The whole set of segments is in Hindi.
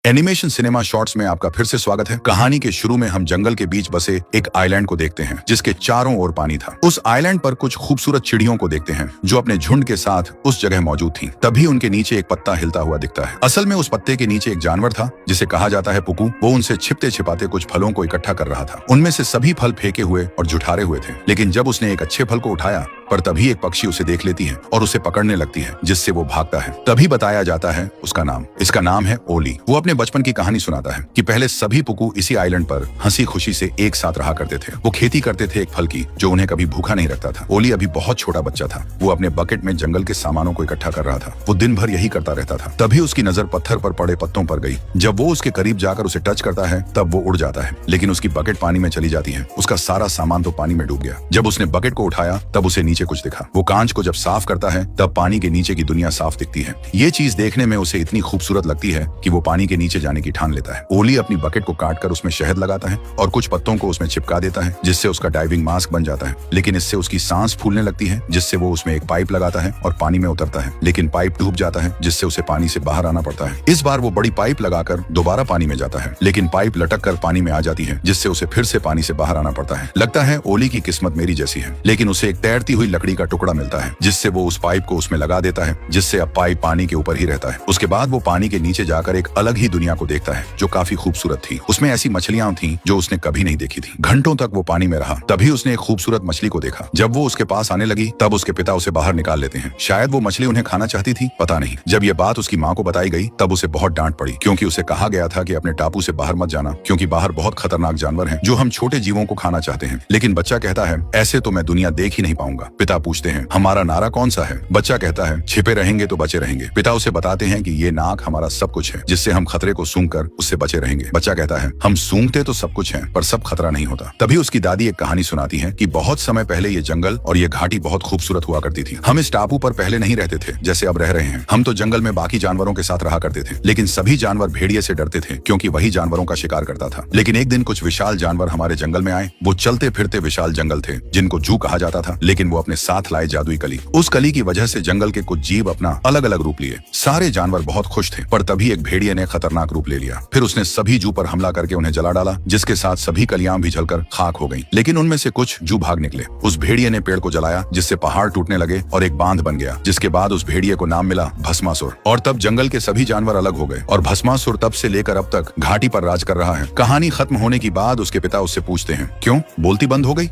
एनिमेशन सिनेमा शॉर्ट्स में आपका फिर से स्वागत है। कहानी के शुरू में हम जंगल के बीच बसे एक आइलैंड को देखते हैं जिसके चारों ओर पानी था। उस आइलैंड पर कुछ खूबसूरत चिड़ियों को देखते हैं जो अपने झुंड के साथ उस जगह मौजूद थीं। तभी उनके नीचे एक पत्ता हिलता हुआ दिखता है। असल में उस पत्ते के नीचे एक जानवर था जिसे कहा जाता है पुकू। वो उनसे छिपते छिपाते कुछ फलों को इकट्ठा कर रहा था। उनमें से सभी फल फेंके हुए और जुठारे हुए थे, लेकिन जब उसने एक अच्छे फल को उठाया पर तभी एक पक्षी उसे देख लेती है और उसे पकड़ने लगती है, जिससे वो भागता है। तभी बताया जाता है उसका नाम। इसका नाम है ओली। वो अपने बचपन की कहानी सुनाता है कि पहले सभी पुकू इसी आइलैंड पर हंसी खुशी से एक साथ रहा करते थे। वो खेती करते थे एक फल की जो उन्हें कभी भूखा नहीं रखता था। ओली अभी बहुत छोटा बच्चा था। वो अपने बकेट में जंगल के सामानों को इकट्ठा कर रहा था। वो दिन भर यही करता रहता था। तभी उसकी नजर पत्थर पर पड़े पत्तों पर गई। जब वो उसके करीब जाकर उसे टच करता है तब वो उड़ जाता है, लेकिन उसकी बकेट पानी में चली जाती है। उसका सारा सामान तो पानी में डूब गया। जब उसने बकेट को उठाया तब उसे नीचे कुछ दिखा। वो कांच को जब साफ करता है तब पानी के नीचे की दुनिया साफ दिखती है। ये चीज देखने में उसे इतनी खूबसूरत लगती है कि वो पानी के नीचे जाने की ठान लेता है। ओली अपनी बकेट को काटकर उसमें शहद लगाता है और कुछ पत्तों को उसमें चिपका देता है, जिससे उसका डाइविंग मास्क बन जाता है। लेकिन इससे उसकी सांस फूलने लगती है, जिससे वो उसमें एक पाइप लगाता है और पानी में उतरता है। लेकिन पाइप डूब जाता है, जिससे उसे पानी से बाहर आना पड़ता है। इस बार वो बड़ी पाइप लगाकर दोबारा पानी में जाता है, लेकिन पाइप लटक कर पानी में आ जाती है, जिससे उसे फिर से पानी से बाहर आना पड़ता है। लगता है ओली की किस्मत मेरी जैसी है। लेकिन उसे एक तैरती हुई लकड़ी का टुकड़ा मिलता है, जिससे वो उस पाइप को उसमें लगा देता है, जिससे अब पाइप पानी के ऊपर ही रहता है। उसके बाद वो पानी के नीचे जाकर एक अलग ही दुनिया को देखता है जो काफी खूबसूरत थी। उसमें ऐसी मछलियां थीं जो उसने कभी नहीं देखी थी। घंटों तक वो पानी में रहा। तभी उसने एक खूबसूरत मछली को देखा। जब वो उसके पास आने लगी तब उसके पिता उसे बाहर निकाल लेते हैं। शायद वो मछली उन्हें खाना चाहती थी, पता नहीं। जब ये बात उसकी माँ को बताई गई तब उसे बहुत डांट पड़ी, क्योंकि उसे कहा गया था कि अपने टापू से बाहर मत जाना, क्योंकि बाहर बहुत खतरनाक जानवर हैं जो हम छोटे जीवों को खाना चाहते हैं। लेकिन बच्चा कहता है ऐसे तो मैं दुनिया देख ही नहीं पाऊंगा। पिता पूछते हैं हमारा नारा कौन सा है? बच्चा कहता है छिपे रहेंगे तो बचे रहेंगे। पिता उसे बताते हैं कि ये नाक हमारा सब कुछ है, जिससे हम खतरे को सूंघकर उससे बचे रहेंगे। बच्चा कहता है हम सूंघते तो सब कुछ है पर सब खतरा नहीं होता। तभी उसकी दादी एक कहानी सुनाती है कि बहुत समय पहले ये जंगल और ये घाटी बहुत खूबसूरत हुआ करती थी। हम इस टापू पर पहले नहीं रहते थे जैसे अब रह रहे हैं। हम तो जंगल में बाकी जानवरों के साथ रहा करते थे, लेकिन सभी जानवर भेड़िए से डरते थे क्योंकि वही जानवरों का शिकार करता था। लेकिन एक दिन कुछ विशाल जानवर हमारे जंगल में आए। वो चलते फिरते विशाल जंगल थे जिनको जू कहा जाता था, लेकिन वो अपने साथ लाए जादुई कली। उस कली की वजह से जंगल के कुछ जीव अपना अलग अलग रूप लिए। सारे जानवर बहुत खुश थे, पर तभी एक भेड़िए ने खतरनाक रूप ले लिया। फिर उसने सभी जू पर हमला करके उन्हें जला डाला, जिसके साथ सभी कलियां भी जलकर खाक हो गईं। लेकिन उनमें से कुछ जू भाग निकले। उस भेड़िए ने पेड़ को जलाया, जिससे पहाड़ टूटने लगे और एक बांध बन गया, जिसके बाद उस भेड़िए को नाम मिला भस्मासुर। और तब जंगल के सभी जानवर अलग हो गए और भस्मासुर तब से लेकर अब तक घाटी पर राज कर रहा है। कहानी खत्म होने की बाद उसके पिता उससे पूछते हैं क्यों बोलती बंद हो गई?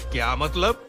क्या मतलब?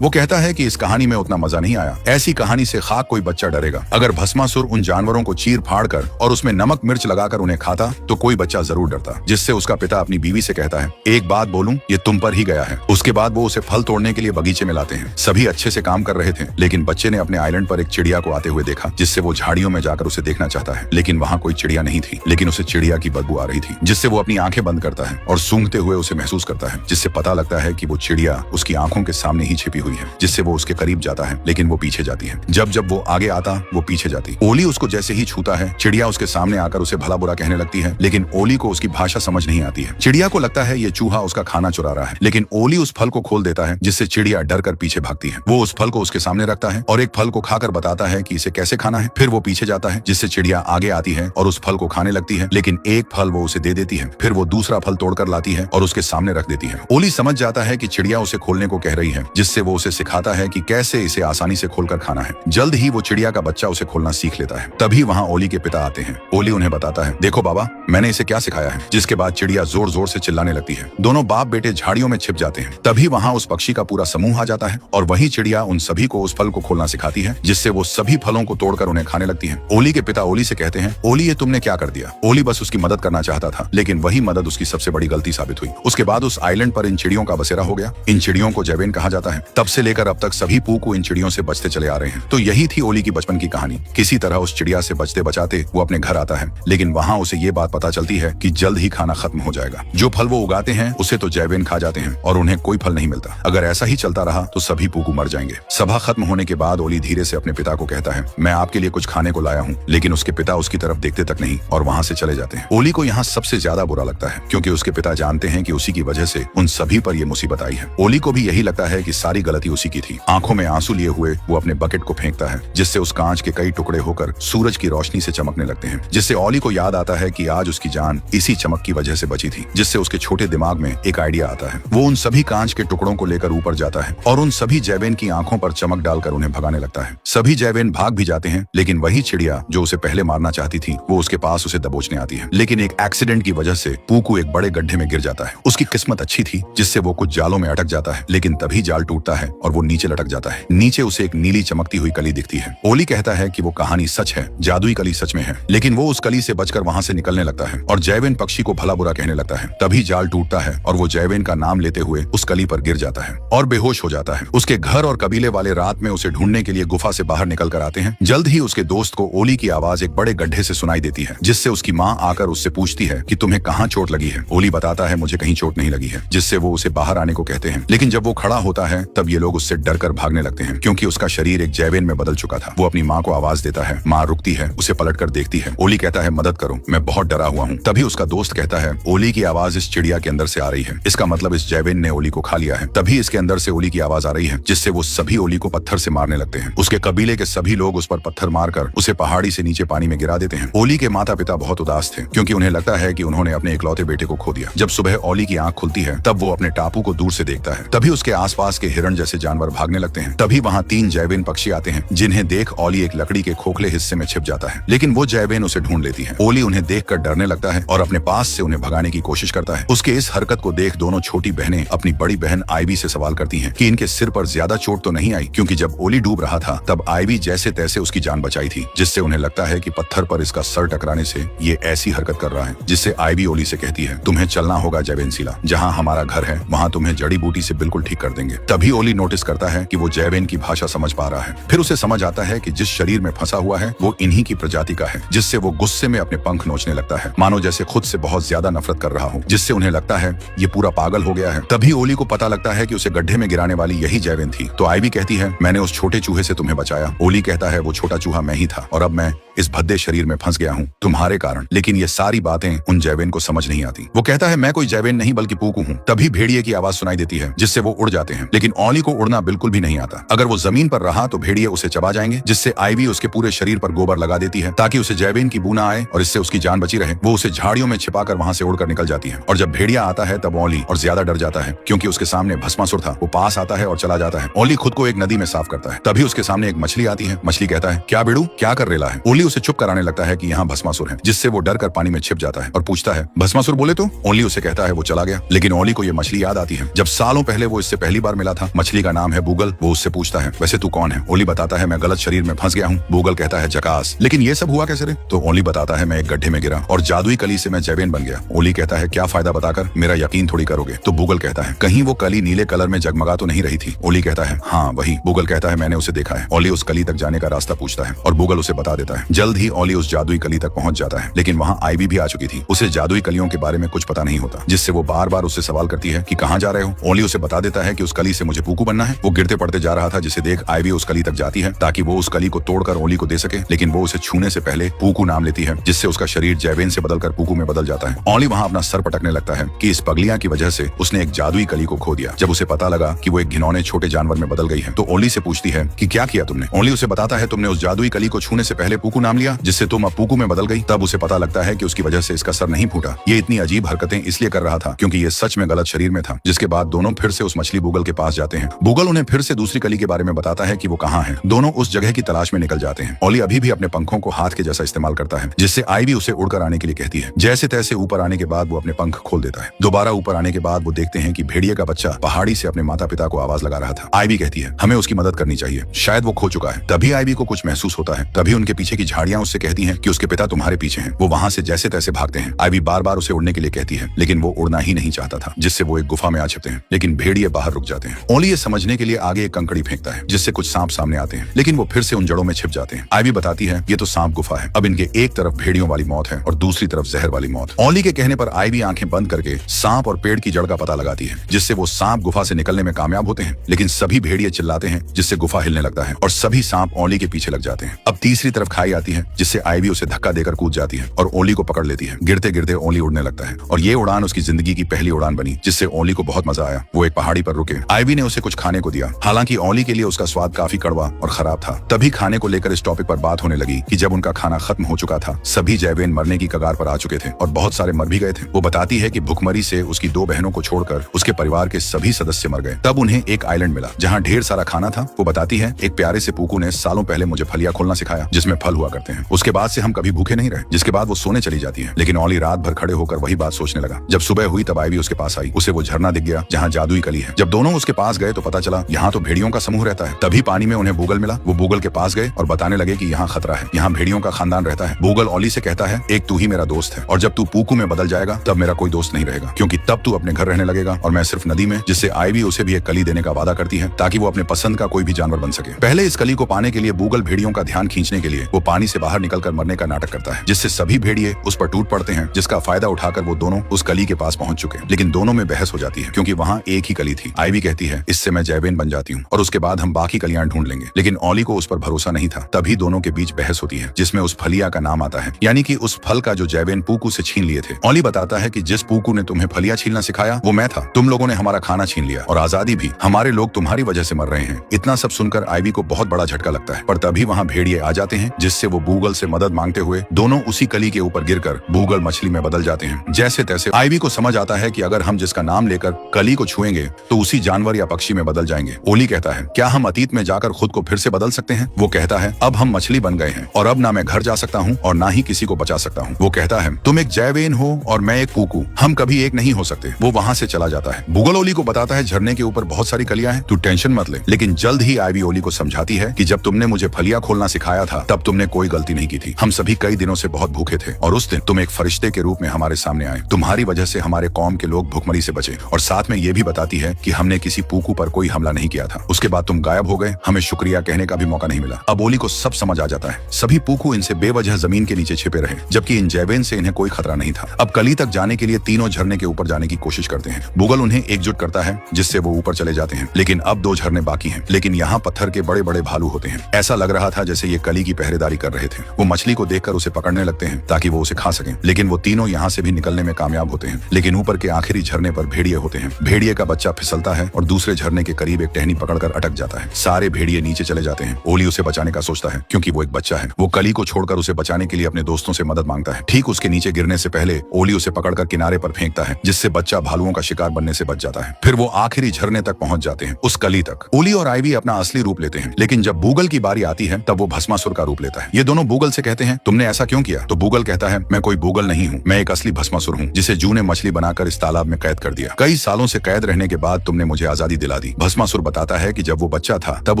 वो कहता है कि इस कहानी में उतना मजा नहीं आया। ऐसी कहानी से खाक कोई बच्चा डरेगा। अगर भस्मासुर उन जानवरों को चीर फाड़ कर और उसमें नमक मिर्च लगाकर उन्हें खाता तो कोई बच्चा जरूर डरता। जिससे उसका पिता अपनी बीवी से कहता है एक बात बोलूं, ये तुम पर ही गया है। उसके बाद वो उसे फल तोड़ने के लिए बगीचे में लाते हैं। सभी अच्छे से काम कर रहे थे, लेकिन बच्चे ने अपने आइलैंड पर एक चिड़िया को आते हुए देखा, जिससे वो झाड़ियों में जाकर उसे देखना चाहता है। लेकिन वहाँ कोई चिड़िया नहीं थी, लेकिन उसे चिड़िया की बदबू आ रही थी, जिससे वो अपनी आंखें बंद करता है और सूंघते हुए उसे महसूस करता है, जिससे पता लगता है कि वो चिड़िया उसकी आंखों के सामने ही छिपी हुई है। जिससे वो उसके करीब जाता है, लेकिन वो पीछे जाती है। जब जब वो आगे आता वो पीछे जाती। ओली उसको जैसे ही छूता है चिड़िया उसके सामने आकर उसे भला बुरा कहने लगती है, लेकिन ओली को उसकी भाषा समझ नहीं आती है। चिड़िया को लगता है ये चूहा उसका खाना चुरा रहा है, लेकिन ओली उस फल को खोल देता है, जिससे चिड़िया डर कर पीछे भागती है। वो उस फल को उसके सामने रखता है और एक फल को खाकर बताता है कि इसे कैसे खाना है। फिर वो पीछे जाता है, जिससे चिड़िया आगे आती है और उस फल को खाने लगती है, लेकिन एक फल वो उसे दे देती है। फिर वो दूसरा फल तोड़कर लाती है और उसके सामने रख देती है। ओली समझ जाता है कि चिड़िया उसे खोलने को कह रही है, जिससे वो उसे सिखाता है कि कैसे इसे आसानी से खोलकर खाना है। जल्द ही वो चिड़िया का बच्चा उसे खोलना सीख लेता है। तभी वहाँ ओली के पिता आते हैं। ओली उन्हें बताता है देखो बाबा, मैंने इसे क्या सिखाया है। जिसके बाद चिड़िया जोर जोर से चिल्लाने लगती है। दोनों बाप बेटे झाड़ियों में छिप जाते हैं। तभी वहाँ उस पक्षी का पूरा समूह आ जाता है और वही चिड़िया उन सभी को उस फल को खोलना सिखाती है, जिससे वो सभी फलों को तोड़कर उन्हें खाने लगती है। ओली के पिता ओली से कहते हैं ओली ये तुमने क्या कर दिया? ओली बस उसकी मदद करना चाहता था, लेकिन वही मदद उसकी सबसे बड़ी गलती साबित हुई। उसके बाद उस आइलैंड पर इन चिड़ियों का बसेरा हो गया। इन चिड़ियों को जैवेन कहा जाता है। तब से लेकर अब तक सभी पूकू इन चिड़ियों से बचते चले आ रहे हैं। तो यही थी ओली की बचपन की कहानी। किसी तरह उस चिड़िया से बचते बचाते वो अपने घर आता है, लेकिन वहाँ उसे ये बात पता चलती है कि जल्द ही खाना खत्म हो जाएगा। जो फल वो उगाते हैं उसे तो जैवेन खा जाते हैं और उन्हें कोई फल नहीं मिलता। अगर ऐसा ही चलता रहा तो सभी पूकू मर जाएंगे। सभा खत्म होने के बाद ओली धीरे से अपने पिता को कहता है मैं आपके लिए कुछ खाने को लाया हूँ, लेकिन उसके पिता उसकी तरफ देखते तक नहीं और वहाँ से चले जाते हैं। ओली को यहाँ सबसे ज्यादा बुरा लगता है, क्योंकि उसके पिता जानते हैं कि उसी की वजह से उन सभी पर यह मुसीबत आई है। ओली को भी यही लगता है कि सारी गलती उसी की थी। आंखों में आंसू लिए हुए वो अपने बकेट को फेंकता है, जिससे उस कांच के कई टुकड़े होकर सूरज की रोशनी से चमकने लगते हैं, जिससे ओली को याद आता है कि आज उसकी जान इसी चमक की वजह से बची थी। जिससे उसके छोटे दिमाग में एक आइडिया आता है। वो उन सभी कांच के टुकड़ों को लेकर ऊपर जाता है और उन सभी जैवेन की आंखों पर चमक डालकर उन्हें भगाने लगता है। सभी जैवेन भाग भी जाते हैं, लेकिन वही चिड़िया जो उसे पहले मारना चाहती थी वो उसके पास उसे दबोचने आती है। लेकिन एक एक्सीडेंट की वजह से पूकू एक बड़े गड्ढे में गिर जाता है। उसकी किस्मत अच्छी थी, जिससे वो कुछ जालों में अटक जाता है, लेकिन तभी जाल टूटता है और वो नीचे लटक जाता है। नीचे उसे एक नीली चमकती हुई कली दिखती है। ओली कहता है कि वो कहानी सच है, जादुई कली सच में है, लेकिन वो उस कली से बचकर वहां से निकलने लगता है और जैवेन पक्षी को भला बुरा कहने लगता है। तभी जाल टूटता है और वो जैवेन का नाम लेते हुए उस कली पर गिर जाता है और बेहोश हो जाता है। उसके घर और कबीले वाले रात में उसे ढूंढने के लिए गुफा से बाहर निकल कर आते हैं। जल्द ही उसके दोस्त को ओली की आवाज एक बड़े गड्ढे से सुनाई देती है, जिससे उसकी माँ आकर उससे पूछती है कि तुम्हें कहाँ चोट लगी है। ओली बताता है मुझे कहीं चोट नहीं लगी है, जिससे वो उसे बाहर आने को कहते हैं। लेकिन जब वो खड़ा होता है तब ये लोग उससे डर कर भागने लगते हैं, क्योंकि उसका शरीर एक जैवेन में बदल चुका था। वो अपनी माँ को आवाज देता है, माँ रुकती है, उसे पलट कर देखती है। ओली कहता है मदद करो, मैं बहुत डरा हुआ हूँ। तभी उसका दोस्त कहता है ओली की आवाज इस चिड़िया के अंदर से आ रही है, इसका मतलब इस जैवेन ने ओली को खा लिया है। तभी इसके अंदर से ओली की आवाज आ रही है, जिससे वो सभी ओली को पत्थर से मारने लगते हैं। उसके कबीले के सभी लोग उस पर पत्थर मारकर उसे पहाड़ी से नीचे पानी में गिरा देते हैं। ओली के माता पिता बहुत उदास थे, क्योंकि उन्हें लगता है कि उन्होंने अपने इकलौते बेटे को खो दिया। जब सुबह ओली की आंख खुलती है तब वो अपने टापू को दूर से देखता है। तभी उसके आसपास के हिरण जैसे जानवर भागने लगते हैं। तभी वहाँ 3 जैवेन पक्षी आते हैं, जिन्हें देख ओली एक लकड़ी के खोखले हिस्से में छिप जाता है, लेकिन वो जैवेन उसे ढूंढ लेती है। ओली उन्हें देखकर डरने लगता है और अपने पास से उन्हें भगाने की कोशिश करता है। उसके इस हरकत को देख दोनों छोटी बहनें अपनी बड़ी बहन आईवी से सवाल करती हैं कि इनके सिर पर ज्यादा चोट तो नहीं आई, क्योंकि जब ओली डूब रहा था तब आईवी जैसे तैसे उसकी जान बचाई थी। जिससे उन्हें लगता है कि पत्थर पर इसका सर टकराने से ये ऐसी हरकत कर रहा है। जिससे आईवी ओली से कहती है तुम्हें चलना होगा जैवेनसीला, जहाँ हमारा घर है वहाँ तुम्हें जड़ी बूटी से बिल्कुल ठीक कर देंगे। तभी ओली नोटिस करता है कि वो जैवेन की भाषा समझ पा रहा है। फिर उसे समझ आता है कि जिस शरीर में फंसा हुआ है वो इन्हीं की प्रजाति का है। जिससे वो गुस्से में अपने पंख नोचने लगता है, मानो जैसे खुद से बहुत ज्यादा नफरत कर रहा हो। जिससे उन्हें लगता है ये पूरा पागल हो गया है। तभी ओली को पता लगता है कि उसे गड्ढे में गिराने वाली यही जैवेन थी। तो आईवी कहती है मैंने उस छोटे चूहे से तुम्हें बचाया। ओली कहता है वो छोटा चूहा मैं ही था और अब मैं इस भद्दे शरीर में फंस गया हूँ तुम्हारे कारण। लेकिन ये सारी बातें उन जैवेन को समझ नहीं आती। वो कहता है मैं कोई जैवेन नहीं बल्कि पूकू हूँ। तभी भेड़िए की आवाज सुनाई देती है, जिससे वो उड़ जाते हैं। लेकिन ओली को उड़ना बिल्कुल भी नहीं आता। अगर वो जमीन पर रहा तो भेड़िए उसे चबा जाएंगे। जिससे आईवी उसके पूरे शरीर पर गोबर लगा देती है ताकि उसे जैवेन की बू ना आए और इससे उसकी जान बची रहे। वो उसे झाड़ियों में छिपाकर वहां से उड़कर निकल जाती है। और जब भेड़िया आता है तब ओली और ज्यादा डर जाता है, क्योंकि उसके सामने भस्मासुर था। वो पास आता है और चला जाता है। ओली खुद को एक नदी में साफ करता है। तभी उसके सामने एक मछली आती है। मछली कहता है क्या बेड़ू क्या कर रेला है। ओली उसे चुप कराने लगता है कि यहाँ भस्मासुर है। जिससे वो डर कर पानी में छिप जाता है और पूछता है भस्मासुर बोले तो। ओली उसे कहता है वो चला गया। लेकिन ओली को ये मछली याद आती है जब सालों पहले वो इससे पहली बार मिला था। मछली का नाम है बूगल। वो उससे पूछता है वैसे तू कौन है। ओली बताता है मैं गलत शरीर में फंस गया हूँ। बूगल कहता है जकास, लेकिन ये सब हुआ कैसे रे। तो ओली बताता है मैं एक गड्ढे में गिरा और जादुई कली से मैं जैवेन बन गया। ओली कहता है क्या फायदा बताकर, मेरा यकीन थोड़ी करोगे। तो बूगल कहता है कहीं वो कली नीले कलर में जगमगा तो नहीं रही थी। ओली कहता है हाँ वही। बूगल कहता है मैंने उसे देखा है। ओली उस कली तक जाने का रास्ता पूछता है और बूगल उसे बता देता है। जल्द ही ओली उस जादुई कली तक पहुंच जाता है। लेकिन वहाँ आईवी भी आ चुकी थी। उसे जादुई कलियों के बारे में कुछ पता नहीं होता। जिससे वो बार बार उससे सवाल करती है कि कहाँ जा रहे हो। ओली उसे बता देता है कि उस कली से मुझे पूकू बनना है। वो गिरते पड़ते जा रहा था, जिसे देख आईवी उस कली तक जाती है ताकि वो उस कली को तोड़कर ओली को दे सके। लेकिन वो उसे छूने से पहले पूकू नाम लेती है, जिससे उसका शरीर जैवेन से बदलकर पूकू में बदल जाता है। ओली वहाँ अपना सर पटकने लगता है कि इस पगलियां की वजह से उसने एक जादुई कली को खो दिया। जब उसे पता लगा कि वो एक घिनौने छोटे जानवर में बदल गई है तो ओली से पूछती है कि क्या किया तुमने। ओली उसे बताता है तुमने उस जादुई कली को छूने से पहले पूकू नाम लिया, जिससे तुम अब पूकू में बदल गई। तब उसे पता लगता है कि उसकी वजह से इसका सर नहीं फूटा। ये इतनी अजीब हरकतें इसलिए कर रहा था क्योंकि ये सच में गलत शरीर में था। जिसके बाद दोनों फिर से उस मछली बूगल के पास जाते हैं। बूगल उन्हें फिर से दूसरी कली के बारे में बताता है कि वो कहाँ है। दोनों उस जगह की तलाश में निकल जाते हैं। ओली अभी भी अपने पंखों को हाथ के जैसा इस्तेमाल करता है, जिससे आईवी उसे उड़कर आने के लिए कहती है। जैसे तैसे ऊपर आने के बाद वो अपने पंख खोल देता है। दोबारा ऊपर आने के बाद वो देखते हैं कि भेड़िए का बच्चा पहाड़ी से अपने माता पिता को आवाज लगा रहा था। आईवी कहती है हमें उसकी मदद करनी चाहिए, शायद वो खो चुका है। तभी आईवी को कुछ महसूस होता है। तभी उनके पीछे की झाड़ियां उससे कहती हैं कि उसके पिता तुम्हारे पीछे हैं। वो वहां से जैसे तैसे भागते हैं। आईवी बार बार उसे उड़ने के लिए कहती है, लेकिन वो उड़ना ही नहीं चाहता था। जिससे वो एक गुफा में आ छिपते हैं। लेकिन भेड़िए बाहर रुक जाते हैं। ओली ये समझने के लिए आगे एक कंकड़ी फेंकता है, जिससे कुछ सांप सामने आते हैं। लेकिन वो फिर से उन जड़ों में छिप जाते हैं। आईवी बताती है ये तो सांप गुफा है। अब इनके एक तरफ भेड़ियों वाली मौत है और दूसरी तरफ जहर वाली मौत। ओली के कहने पर आईवी आंखें बंद करके सांप और पेड़ की जड़ का पता लगाती है, जिससे वो सांप गुफा से निकलने में कामयाब होते हैं। लेकिन सभी भेड़िए चिल्लाते हैं, जिससे गुफा हिलने लगता है और सभी सांप ओली के पीछे लग जाते हैं। अब तीसरी तरफ खाई आती है, जिससे आईवी उसे धक्का देकर कूद जाती है और ओली को पकड़ लेती है। गिरते गिरते ओली उड़ने लगता है और ये उड़ान उसकी जिंदगी की पहली उड़ान बनी, जिससे ओली को बहुत मजा आया। वो एक पहाड़ी पर रुके आइवी ने उसे कुछ खाने को दिया। हालांकि ओली के लिए उसका स्वाद काफी कड़वा और खराब था। तभी खाने को लेकर इस टॉपिक पर बात होने लगी कि जब उनका खाना खत्म हो चुका था, सभी जैवेन मरने की कगार पर आ चुके थे और बहुत सारे मर भी गए थे। वो बताती है कि भुखमरी से उसकी 2 बहनों को छोड़कर उसके परिवार के सभी सदस्य मर गए। तब उन्हें एक आइलैंड मिला जहाँ ढेर सारा खाना था। वो बताती है, एक प्यारे से पूकू ने सालों पहले मुझे फलिया खोलना सिखाया जिसमें फल हुआ करते हैं। उसके बाद से हम कभी भूखे नहीं रहे। जिसके बाद वो सोने चली जाती है। लेकिन ओली रात भर खड़े होकर वही बात सोचने लगा। जब सुबह हुई तब आइवी उसके पास आई। उसे वो झरना दिख गया जहाँ जादुई कली है। जब दोनों उसके पास गए तो पता चला यहाँ तो भेड़ियों का समूह रहता है। तभी पानी में उन्हें बूगल मिला। वो बूगल के पास गए और बताने लगे कि यहाँ खतरा है, यहाँ भेड़ियों का खानदान रहता है। बूगल ओली से कहता है, एक तू ही मेरा दोस्त है और जब तू पूकू में बदल जाएगा तब मेरा कोई दोस्त नहीं रहेगा, क्योंकि तब तू अपने घर रहने लगेगा और मैं सिर्फ नदी में। जिससे आइवी उसे भी एक कली देने का वादा करती है ताकि वो अपने पसंद का कोई भी जानवर बन सके। पहले इस कली को पाने के लिए बूगल भेड़ियों का ध्यान खींचने के लिए वो पानी से बाहर निकलकर मरने का नाटक करता है, जिससे सभी भेड़िए उस पर टूट पड़ते हैं। जिसका फायदा उठाकर वो दोनों उस कली के पास पहुंच चुके। लेकिन दोनों में बहस हो जाती है क्योंकि वहाँ एक ही कली थी। आइवी कहती है, इससे मैं जैवेन बन जाती हूँ और उसके बाद हम बाकी कलियां ढूंढ लेंगे। लेकिन ओली को उस पर भरोसा नहीं था। तभी दोनों के बीच बहस होती है जिसमें उस फलिया का नाम आता है, यानी कि उस फल का जो जैवेन पूकू से छीन लिए थे। ओली बताता है कि जिस पूकू ने तुम्हें फलिया छीलना सिखाया वो मैं था। तुम लोगों ने हमारा खाना छीन लिया और आजादी भी। हमारे लोग तुम्हारी वजह से मर रहे हैं। इतना सब सुनकर आइवी को बहुत बड़ा झटका लगता है। पर तभी वहाँ भेड़िए आ जाते हैं जिससे वो बूगल से मदद मांगते हुए दोनों उसी कली के ऊपर गिरकर बूगल मछली में बदल जाते हैं। जैसे तैसे आइवी को समझ आता है कि अगर हम जिसका नाम लेकर कली को छुएंगे तो उसी जानवर या पक्षी में बदल जाएंगे। ओली कहता है, क्या हम अतीत में जाकर खुद को फिर से बदल सकते हैं? वो कहता है, अब हम मछली बन गए हैं और अब ना मैं घर जा सकता हूँ और ना ही किसी को बचा सकता हूँ। वो कहता है, तुम एक जैवेन हो और मैं एक पूकू, हम कभी एक नहीं हो सकते। वो वहाँ से चला जाता है। बूगल ओली को बताता है, झरने के ऊपर बहुत सारी कलियां हैं, तू टेंशन मत ले। लेकिन जल्द ही आइवी ओली को समझाती है कि जब तुमने मुझे फलिया खोलना सिखाया था तब तुमने कोई गलती नहीं की थी। हम सभी कई दिनों से बहुत भूखे थे और उस दिन तुम एक फरिश्ते के रूप में हमारे सामने आए। तुम्हारी वजह से हमारे कौम के लोग भुखमरी से बचे। और साथ में ये भी बताती है कि हमने किसी पूकू पर कोई हमला नहीं किया था। उसके बाद तुम गायब हो गए, हमें शुक्रिया कहने का भी मौका नहीं मिला। अब ओली को सब समझ आ जाता है। सभी पूकू इनसे बेवजह जमीन के नीचे छिपे रहे, जबकि इन जैवेन से इन्हें कोई खतरा नहीं था। अब कली तक जाने के लिए तीनों झरने के ऊपर जाने की कोशिश करते हैं। बूगल उन्हें एकजुट करता है जिससे वो ऊपर चले जाते हैं। लेकिन अब 2 झरने बाकी हैं। लेकिन यहाँ पत्थर के बड़े बड़े भालू होते हैं। ऐसा लग रहा था जैसे ये कली की पहरेदारी कर रहे थे। वो मछली को देखकर उसे पकड़ने लगते हैं ताकि वो उसे खा सकें। लेकिन वो तीनों यहाँ से भी निकलने में कामयाब होते हैं। लेकिन ऊपर के आखिरी झरने पर भेड़िए होते हैं। भेड़िए का बच्चा फिसलता है और दूसरे झरने के करीब एक टहनी पकड़कर अटक जाता है। सारे भेड़िए नीचे चले जाते हैं। ओली उसे बचाने का सोचता है क्योंकि वो एक बच्चा है। वो कली को छोड़कर उसे बचाने के लिए अपने दोस्तों से मदद मांगता है। ठीक उसके नीचे गिरने से पहले ओली उसे पकड़कर किनारे पर फेंकता है, जिससे बच्चा भालुओं का शिकार बनने से बच जाता है। फिर वो आखिरी झरने तक पहुंच जाते हैं, उस कली तक। ओली और आइवी अपना असली रूप लेते हैं। लेकिन जब बूगल की बारी आती है तब वो भस्मासुर का रूप लेता है। ये दोनों बूगल से कहते हैं, तुमने ऐसा क्यों किया? तो बूगल कहता है, मैं कोई बूगल नहीं हूँ, मैं एक असली भस्मासुर हूँ जिसे जू ने मछली बनाकर इस तालाब में कैद कर दिया। कई सालों से कैद रहने के बाद तुमने मुझे आजादी दिला दी। भस्मासुर बताता है कि जब वो बच्चा था तब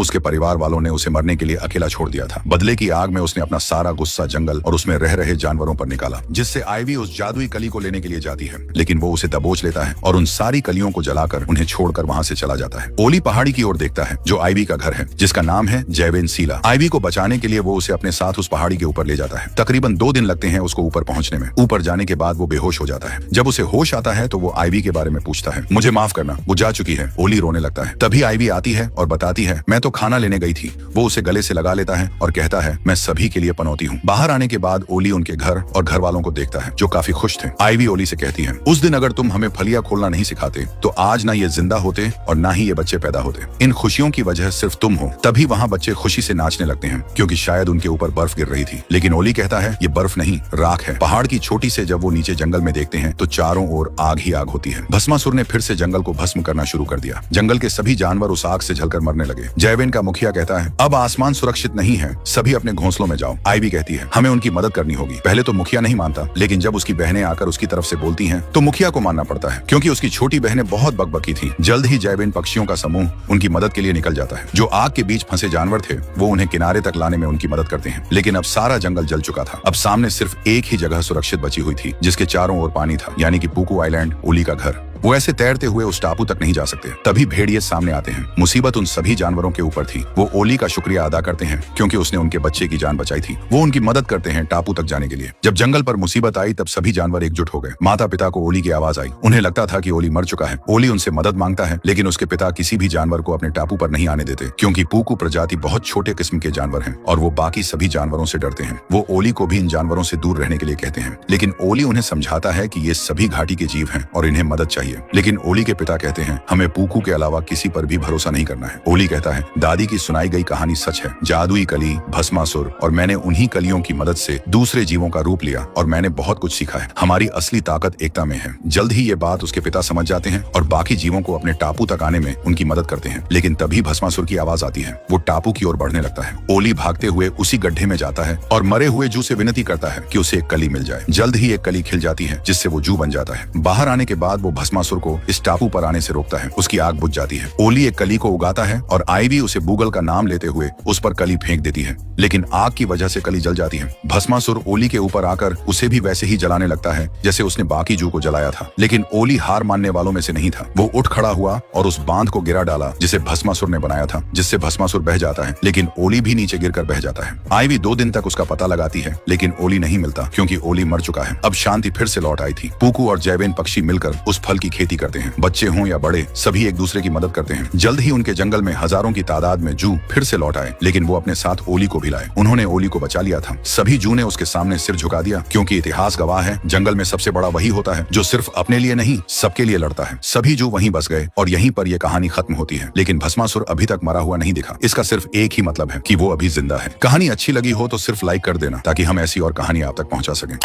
उसके परिवार वालों ने उसे मरने के लिए अकेला छोड़ दिया था। बदले की आग में उसने अपना सारा गुस्सा जंगल और उसमें रह रहे जानवरों पर निकाला, जिससे आइवी उस जादुई कली को लेने के लिए जाती है। लेकिन वो उसे दबोच लेता है और उन सारी कलियों को जलाकर उन्हें छोड़कर वहाँ से चला जाता है। ओली पहाड़ी की ओर देखता है जो आइवी का घर है, जिसका नाम है जैवेन सीला। आइवी को बचाने के लिए वो उसे अपने साथ उस पहाड़ी के ऊपर ले जाता है। तकरीबन 2 दिन लगते हैं उसको ऊपर पहुंचने में। ऊपर जाने के बाद वो बेहोश हो जाता है। जब उसे होश आता है तो वो आइवी के बारे में पूछता है। मुझे माफ करना, वो जा चुकी है। ओली रोने लगता है। तभी आइवी आती है और बताती है, मैं तो खाना लेने गई थी। वो उसे गले से लगा लेता है और कहता है, मैं सभी के लिए पनौती हूँ। बाहर आने के बाद ओली उनके घर और घर वालों को देखता है जो काफी खुश थे। आइवी ओली से कहती है, उस दिन अगर तुम हमें फलिया खोलना नहीं सिखाते तो आज ना ये जिंदा होते और ना ही ये बच्चे पैदा होते। इन खुशियों की वजह सिर्फ तुम हो। तभी वहाँ बच्चे खुशी से नाचने लगते हैं क्योंकि शायद उनके ऊपर बर्फ गिर रही थी। लेकिन ओली कहता है, ये बर्फ नहीं, राख है। पहाड़ की चोटी से जब वो नीचे जंगल में देखते हैं तो चारों ओर आग ही आग होती है। भस्मासुर ने फिर से जंगल को भस्म करना शुरू कर दिया। जंगल के सभी जानवर उस आग से जलकर मरने लगे। जैवेन का मुखिया कहता है, अब आसमान सुरक्षित नहीं है, सभी अपने घोंसलों में जाओ। आइवी कहती है, हमें उनकी मदद करनी होगी। पहले तो मुखिया नहीं मानता, लेकिन जब उसकी बहनें आकर उसकी तरफ से बोलती हैं तो मुखिया को मानना पड़ता है क्योंकि उसकी छोटी बहनें बहुत बकबकी थी। जल्द ही जैवेन पक्षियों का समूह उनकी मदद के लिए निकल जाता है। जो आग के बीच फंसे जानवर थे वो उन्हें किनारे तक लाने में उनकी मदद करते हैं। लेकिन अब सारा जंगल जल चुका था। अब सामने सिर्फ एक ही जगह सुरक्षित बची हुई थी जिसके चारों ओर पानी था, यानी कि पूकू आइलैंड, ओली का घर। वो ऐसे तैरते हुए उस टापू तक नहीं जा सकते। तभी भेड़िए सामने आते हैं। मुसीबत उन सभी जानवरों के ऊपर थी। वो ओली का शुक्रिया अदा करते हैं क्योंकि उसने उनके बच्चे की जान बचाई थी। वो उनकी मदद करते हैं टापू तक जाने के लिए। जब जंगल पर मुसीबत आई तब सभी जानवर एकजुट हो गए। माता पिता को ओली की आवाज आई। उन्हें लगता था कि ओली मर चुका है। ओली उनसे मदद मांगता है, लेकिन उसके पिता किसी भी जानवर को अपने टापू पर नहीं आने देते क्योंकि पूकू प्रजाति बहुत छोटे किस्म के जानवर हैं और वो बाकी सभी जानवरों से डरते हैं। वो ओली को भी इन जानवरों से दूर रहने के लिए कहते हैं, लेकिन ओली उन्हें समझाता है कि ये सभी घाटी के जीव हैं और इन्हें मदद चाहिए। चाहिए। लेकिन ओली के पिता कहते हैं हमें पूकू के अलावा किसी पर भी भरोसा नहीं करना है। ओली कहता है दादी की सुनाई गई कहानी सच है, जादुई कली, भस्मासुर, और मैंने उन्हीं कलियों की मदद से दूसरे जीवों का रूप लिया और मैंने बहुत कुछ सीखा है। हमारी असली ताकत एकता में है। जल्द ही ये बात उसके पिता समझ जाते हैं और बाकी जीवों को अपने टापू तक आने में उनकी मदद करते हैं। लेकिन तभी भस्मासुर की आवाज आती है। वो टापू की ओर बढ़ने लगता है। ओली भागते हुए उसी गड्ढे में जाता है और मरे हुए जू से विनती करता है कि उसे एक कली मिल जाए। जल्द ही एक कली खिल जाती है जिससे वो जू बन जाता है। बाहर आने के बाद वो भस्मासुर को इस टापू पर आने से रोकता है। उसकी आग बुझ जाती है। ओली एक कली को उगाता है और आईवी उसे बूगल का नाम लेते हुए उस पर कली फेंक देती है, लेकिन आग की वजह से कली जल जाती है। भस्मासुर ओली के ऊपर आकर उसे भी वैसे ही जलाने लगता है जैसे उसने बाकी जू को जलाया था। लेकिन ओली हार मानने वालों में से नहीं था। वो उठ खड़ा हुआ और उस बांध को गिरा डाला जिसे भस्मासुर ने बनाया था, जिससे भस्मासुर बह जाता है। लेकिन ओली भी नीचे गिरकर बह जाता है। आईवी 2 दिन तक उसका पता लगाती है, लेकिन ओली नहीं मिलता क्योंकि ओली मर चुका है। अब शांति फिर से लौट आई थी। पूकू और जैवेन पक्षी मिलकर उस फल की खेती करते हैं। बच्चे हों या बड़े, सभी एक दूसरे की मदद करते हैं। जल्द ही उनके जंगल में हजारों की तादाद में जू फिर से लौट आए, लेकिन वो अपने साथ ओली को भी लाए। उन्होंने ओली को बचा लिया था। सभी जू ने उसके सामने सिर झुका दिया, क्योंकि इतिहास गवाह है जंगल में सबसे बड़ा वही होता है जो सिर्फ अपने लिए नहीं सबके लिए लड़ता है। सभी जू वहीं बस गए और यहीं पर यह कहानी खत्म होती है। लेकिन भस्मासुर अभी तक मरा हुआ नहीं दिखा। इसका सिर्फ एक ही मतलब है कि वो अभी जिंदा है। कहानी अच्छी लगी हो तो सिर्फ लाइक कर देना ताकि हम ऐसी और कहानी आप तक पहुंचा सकें।